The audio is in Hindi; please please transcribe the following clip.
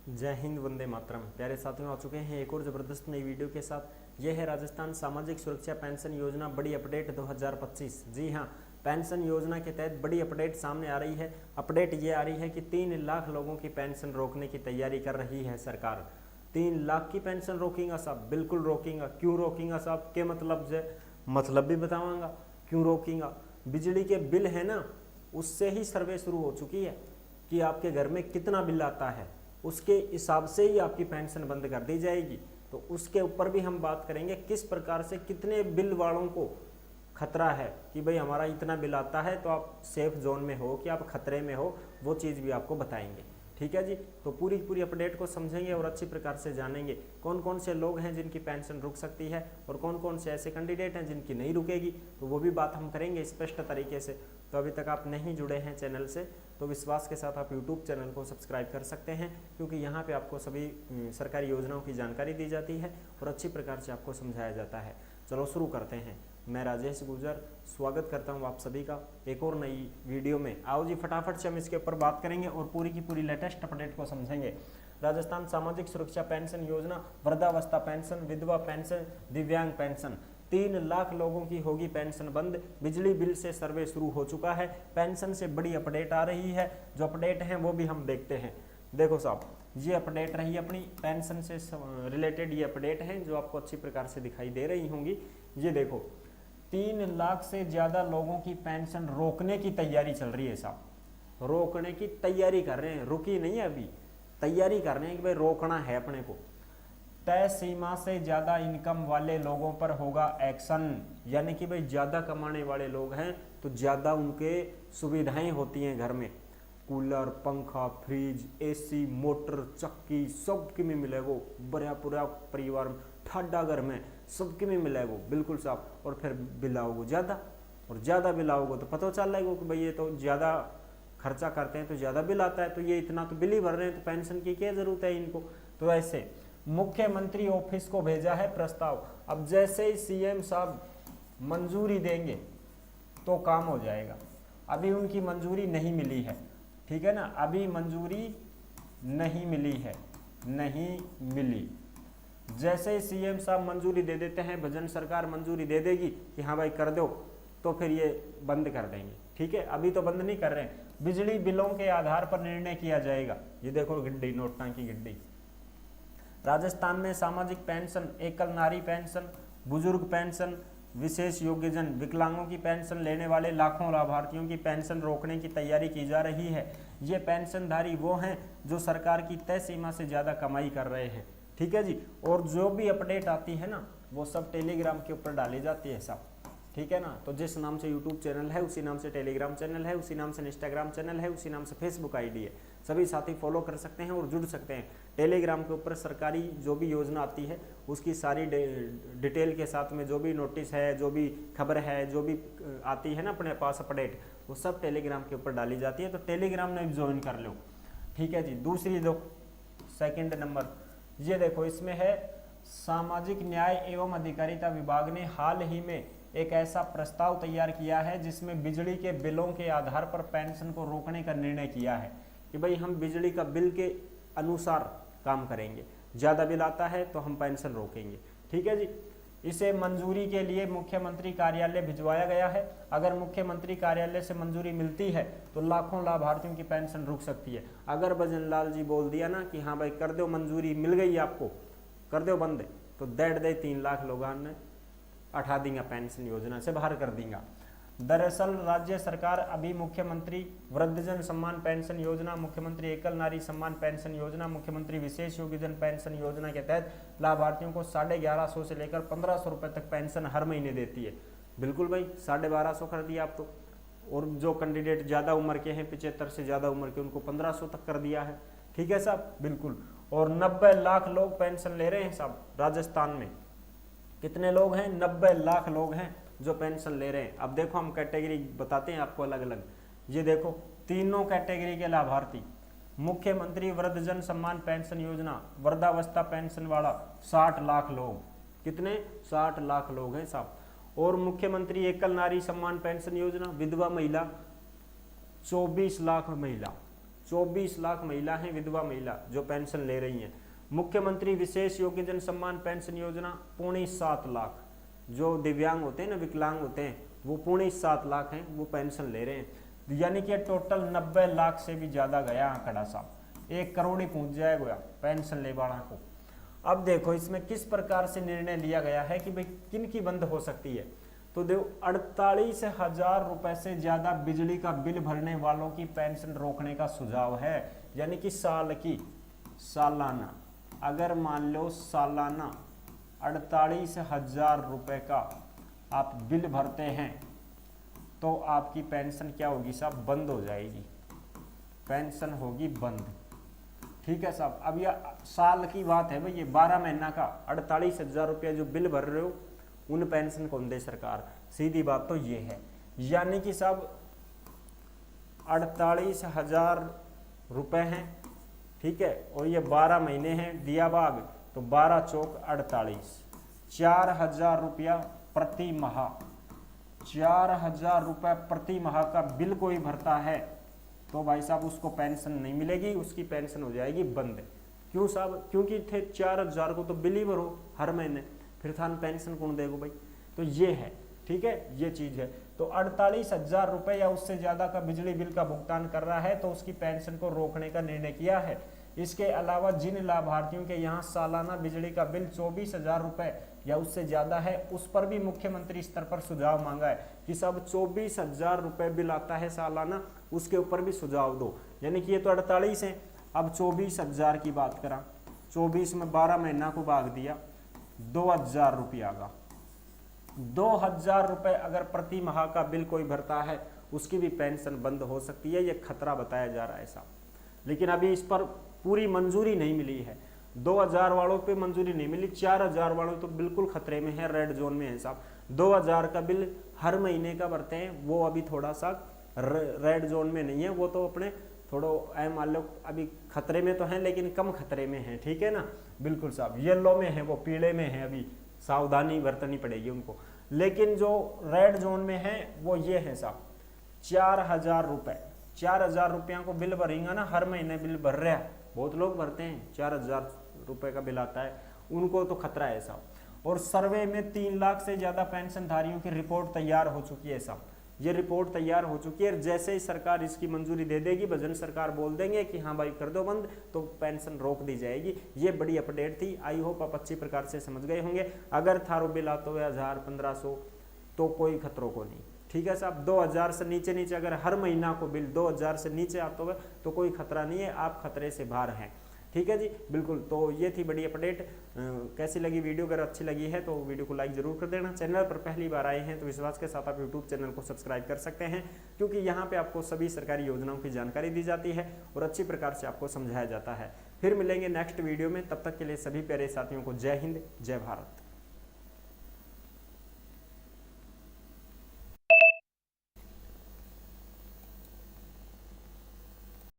जय हिंद, वंदे मातरम। प्यारे साथियों, आ चुके हैं एक और ज़बरदस्त नई वीडियो के साथ। यह है राजस्थान सामाजिक सुरक्षा पेंशन योजना बड़ी अपडेट 2025। जी हाँ, पेंशन योजना के तहत बड़ी अपडेट सामने आ रही है। अपडेट ये आ रही है कि 3 लाख लोगों की पेंशन रोकने की तैयारी कर रही है सरकार। 3 लाख की पेंशन रोकेंगे साहब? बिल्कुल रोकेंगे। क्यों रोकेंगे साहब? के मतलब से मतलब भी बताऊंगा क्यों रोकेंगे। बिजली के बिल है ना, उससे ही सर्वे शुरू हो चुकी है कि आपके घर में कितना बिल आता है, उसके हिसाब से ही आपकी पेंशन बंद कर दी जाएगी। तो उसके ऊपर भी हम बात करेंगे किस प्रकार से कितने बिल वालों को खतरा है कि भाई हमारा इतना बिल आता है, तो आप सेफ जोन में हो कि आप खतरे में हो, वो चीज़ भी आपको बताएंगे। ठीक है जी, तो पूरी अपडेट को समझेंगे और अच्छी प्रकार से जानेंगे कौन कौन से लोग हैं जिनकी पेंशन रुक सकती है और कौन कौन से ऐसे कैंडिडेट हैं जिनकी नहीं रुकेगी, तो वो भी बात हम करेंगे स्पष्ट तरीके से। तो अभी तक आप नहीं जुड़े हैं चैनल से तो विश्वास के साथ आप यूट्यूब चैनल को सब्सक्राइब कर सकते हैं, क्योंकि यहाँ पे आपको सभी सरकारी योजनाओं की जानकारी दी जाती है और अच्छी प्रकार से आपको समझाया जाता है। चलो शुरू करते हैं। मैं राजेश गुर्जर स्वागत करता हूँ आप सभी का एक और नई वीडियो में। आओ जी, फटाफट से हम इसके ऊपर बात करेंगे और पूरी की पूरी लेटेस्ट अपडेट को समझेंगे। राजस्थान सामाजिक सुरक्षा पेंशन योजना, वृद्धावस्था पेंशन, विधवा पेंशन, दिव्यांग पेंशन, 3 लाख लोगों की होगी पेंशन बंद। बिजली बिल से सर्वे शुरू हो चुका है। पेंशन से बड़ी अपडेट आ रही है। जो अपडेट है वो भी हम देखते हैं। देखो साहब, ये अपडेट रही अपनी पेंशन से रिलेटेड। ये अपडेट है जो आपको अच्छी प्रकार से दिखाई दे रही होंगी। ये देखो, 3 लाख से ज्यादा लोगों की पेंशन रोकने की तैयारी चल रही है साहब। रोकने की तैयारी कर रहे हैं, रुकी नहीं है अभी, तैयारी कर रहे हैं कि भाई रोकना है अपने को। तय सीमा से ज्यादा इनकम वाले लोगों पर होगा एक्शन, यानी कि भाई ज्यादा कमाने वाले लोग हैं तो ज्यादा उनके सुविधाएं होती हैं घर में। कूलर, पंखा, फ्रिज, एसी, मोटर, चक्की सबके में मिलेगा। बड़ा पूरा परिवार में ठाडा घर में सबके में मिलेगा, बिल्कुल साफ। और फिर बिल आओगे ज्यादा, और ज्यादा बिल आओगे तो पता चल जाएगा कि भाई ये तो ज्यादा खर्चा करते हैं तो ज्यादा बिल आता है, तो ये इतना तो बिल ही भर रहे हैं, तो पेंशन की क्या जरूरत है इनको। तो ऐसे मुख्यमंत्री ऑफिस को भेजा है प्रस्ताव। अब जैसे ही सीएम साहब मंजूरी देंगे तो काम हो जाएगा। अभी उनकी मंजूरी नहीं मिली है, ठीक है ना, अभी मंजूरी नहीं मिली है, नहीं मिली। जैसे ही सीएम साहब मंजूरी दे देते हैं, भजन सरकार मंजूरी दे देगी कि हाँ भाई कर दो, तो फिर ये बंद कर देंगे। ठीक है, अभी तो बंद नहीं कर रहे हैं। बिजली बिलों के आधार पर निर्णय किया जाएगा। ये देखो गिड्डी, नोटा की गिड्डी। राजस्थान में सामाजिक पेंशन, एकल नारी पेंशन, बुजुर्ग पेंशन, विशेष योग्यजन, विकलांगों की पेंशन लेने वाले लाखों लाभार्थियों की पेंशन रोकने की तैयारी की जा रही है। ये पेंशनधारी वो हैं जो सरकार की तय सीमा से ज्यादा कमाई कर रहे हैं। ठीक है जी, और जो भी अपडेट आती है ना वो सब टेलीग्राम के ऊपर डाली जाती है सब। ठीक है ना, तो जिस नाम से यूट्यूब चैनल है उसी नाम से टेलीग्राम चैनल है, उसी नाम से इंस्टाग्राम चैनल है, उसी नाम से फेसबुक आईडी है। सभी साथी फॉलो कर सकते हैं और जुड़ सकते हैं। टेलीग्राम के ऊपर सरकारी जो भी योजना आती है उसकी सारी डिटेल के साथ में जो भी नोटिस है, जो भी खबर है, जो भी आती है ना अपने पास अपडेट, वो सब टेलीग्राम के ऊपर डाली जाती है। तो टेलीग्राम में ज्वाइन कर लो। ठीक है जी, दूसरी दो सेकेंड नंबर, ये देखो इसमें है सामाजिक न्याय एवं अधिकारिता विभाग ने हाल ही में एक ऐसा प्रस्ताव तैयार किया है जिसमें बिजली के बिलों के आधार पर पेंशन को रोकने का निर्णय किया है कि भाई हम बिजली का बिल के अनुसार काम करेंगे। ज्यादा बिल आता है तो हम पेंशन रोकेंगे। ठीक है जी, इसे मंजूरी के लिए मुख्यमंत्री कार्यालय भिजवाया गया है। अगर मुख्यमंत्री कार्यालय से मंजूरी मिलती है तो लाखों लाभार्थियों की पेंशन रुक सकती है। अगर भजन लाल जी बोल दिया ना कि हाँ भाई कर दो, मंजूरी मिल गई आपको, कर दो बंद, तो डेढ़ दे 3 लाख लोगों ने हटा देंगे, पेंशन योजना से बाहर कर देंगे। दरअसल राज्य सरकार अभी मुख्यमंत्री वृद्धजन सम्मान पेंशन योजना, मुख्यमंत्री एकल नारी सम्मान पेंशन योजना, मुख्यमंत्री विशेष योग्यजन पेंशन योजना के तहत लाभार्थियों को 1150 से लेकर 1500 रुपए तक पेंशन हर महीने देती है। बिल्कुल भाई, 1250 कर दिया आप तो। और जो कैंडिडेट ज्यादा उम्र के हैं, 75 से ज्यादा उम्र के, उनको 1500 तक कर दिया है। ठीक है साहब, बिल्कुल। और 90 लाख लोग पेंशन ले रहे हैं साहब राजस्थान में। कितने लोग हैं? 90 लाख लोग हैं जो पेंशन ले रहे हैं। अब देखो हम कैटेगरी बताते हैं आपको अलग अलग। ये देखो तीनों कैटेगरी के लाभार्थी। मुख्यमंत्री वृद्धजन सम्मान पेंशन योजना, वृद्धावस्था पेंशन वाला 60 लाख लोग। कितने? 60 लाख लोग हैं साहब। और मुख्यमंत्री एकल नारी सम्मान पेंशन योजना, विधवा महिला 24 लाख महिला, 24 लाख महिला हैं विधवा महिला जो पेंशन ले रही हैं। मुख्यमंत्री विशेष योग्यजन सम्मान पेंशन योजना 7.25 लाख, जो दिव्यांग होते हैं ना, विकलांग होते हैं, वो 7.25 लाख हैं, वो पेंशन ले रहे हैं। यानी कि टोटल 90 लाख से भी ज्यादा गया आंकड़ा साहब, 1 करोड़ ही पहुंच जाएगा पेंशन ले वाला को। अब देखो इसमें किस प्रकार से निर्णय लिया गया है कि भाई किन की बंद हो सकती है। तो देखो 48,000 रुपए से ज्यादा बिजली का बिल भरने वालों की पेंशन रोकने का सुझाव है। यानी कि सालाना, अगर मान लो सालाना 48,000 रुपए का आप बिल भरते हैं तो आपकी पेंशन क्या होगी साहब, बंद हो जाएगी, पेंशन होगी बंद। ठीक है साहब। अब यह साल की बात है भाई, ये 12 महीना का 48,000 रुपया जो बिल भर रहे हो उन पेंशन कौन दे, सरकार। सीधी बात तो ये है। यानी कि साहब 48,000 रुपए हैं, ठीक है, और ये 12 महीने हैं दिया भाग, तो 12 चौक 48, 4,000 रुपया प्रति माह, 4,000 रुपये प्रति माह का बिल कोई भरता है तो भाई साहब उसको पेंशन नहीं मिलेगी, उसकी पेंशन हो जाएगी बंद। क्यों साहब, क्योंकि थे 4,000 को तो बिल ही भरो हर महीने, फिर थान पेंशन कौन देगा भाई। तो ये है, ठीक है, ये चीज है। तो 48,000 रुपए या उससे ज्यादा का बिजली बिल का भुगतान कर रहा है तो उसकी पेंशन को रोकने का निर्णय किया है। इसके अलावा जिन लाभार्थियों के यहाँ सालाना बिजली का बिल 24,000 रुपए या उससे ज्यादा है, उस पर भी मुख्यमंत्री स्तर पर सुझाव मांगा है कि सब 24,000 रुपए बिल आता है सालाना, उसके ऊपर भी सुझाव दो। यानी कि ये तो 48 है, अब 24,000 की बात करा, 24 में 12 महीना को भाग दिया, 2,000 रुपया का, 2,000 रुपए अगर प्रति माह का बिल कोई भरता है उसकी भी पेंशन बंद हो सकती है। ये खतरा बताया जा रहा है साहब। लेकिन अभी इस पर पूरी मंजूरी नहीं मिली है, 2,000 वालों पे मंजूरी नहीं मिली, 4,000 वालों तो बिल्कुल खतरे में है, रेड जोन में है साहब। 2,000 का बिल हर महीने का भरते हैं, वो अभी थोड़ा सा रेड जोन में नहीं है, वो तो अपने थोड़ा मान लो अभी खतरे में तो हैं लेकिन कम खतरे में है, ठीक है ना, बिल्कुल साहब। येलो में है, वो पीले में है, अभी सावधानी बरतनी पड़ेगी उनको। लेकिन जो रेड जोन में है वो ये है साहब, 4,000 रुपए, 4,000 रुपया को बिल भरेंगे ना, हर महीने बिल भर रहा है, बहुत लोग भरते हैं, 4,000 रुपए का बिल आता है, उनको तो खतरा है साहब। और सर्वे में 3 लाख से ज्यादा पेंशनधारियों की रिपोर्ट तैयार हो चुकी है साहब, ये रिपोर्ट तैयार हो चुकी है। जैसे ही सरकार इसकी मंजूरी दे देगी, भजन सरकार बोल देंगे कि हाँ भाई कर दो बंद, तो पेंशन रोक दी जाएगी। ये बड़ी अपडेट थी, आई होप आप अच्छी प्रकार से समझ गए होंगे। अगर थारो बिल आता हुआ 1,000-1,500 तो कोई खतरों को नहीं, ठीक है साहब। 2,000 से नीचे अगर हर महीना को बिल 2,000 से नीचे आता हुआ तो कोई खतरा नहीं है, आप खतरे से बाहर हैं, ठीक है जी, बिल्कुल। तो ये थी बड़ी अपडेट। कैसी लगी वीडियो, अगर अच्छी लगी है तो वीडियो को लाइक जरूर कर देना। चैनल पर पहली बार आए हैं तो विश्वास के साथ आप यूट्यूब चैनल को सब्सक्राइब कर सकते हैं, क्योंकि यहाँ पे आपको सभी सरकारी योजनाओं की जानकारी दी जाती है और अच्छी प्रकार से आपको समझाया जाता है। फिर मिलेंगे नेक्स्ट वीडियो में, तब तक के लिए सभी प्यारे साथियों को जय हिंद, जय भारत।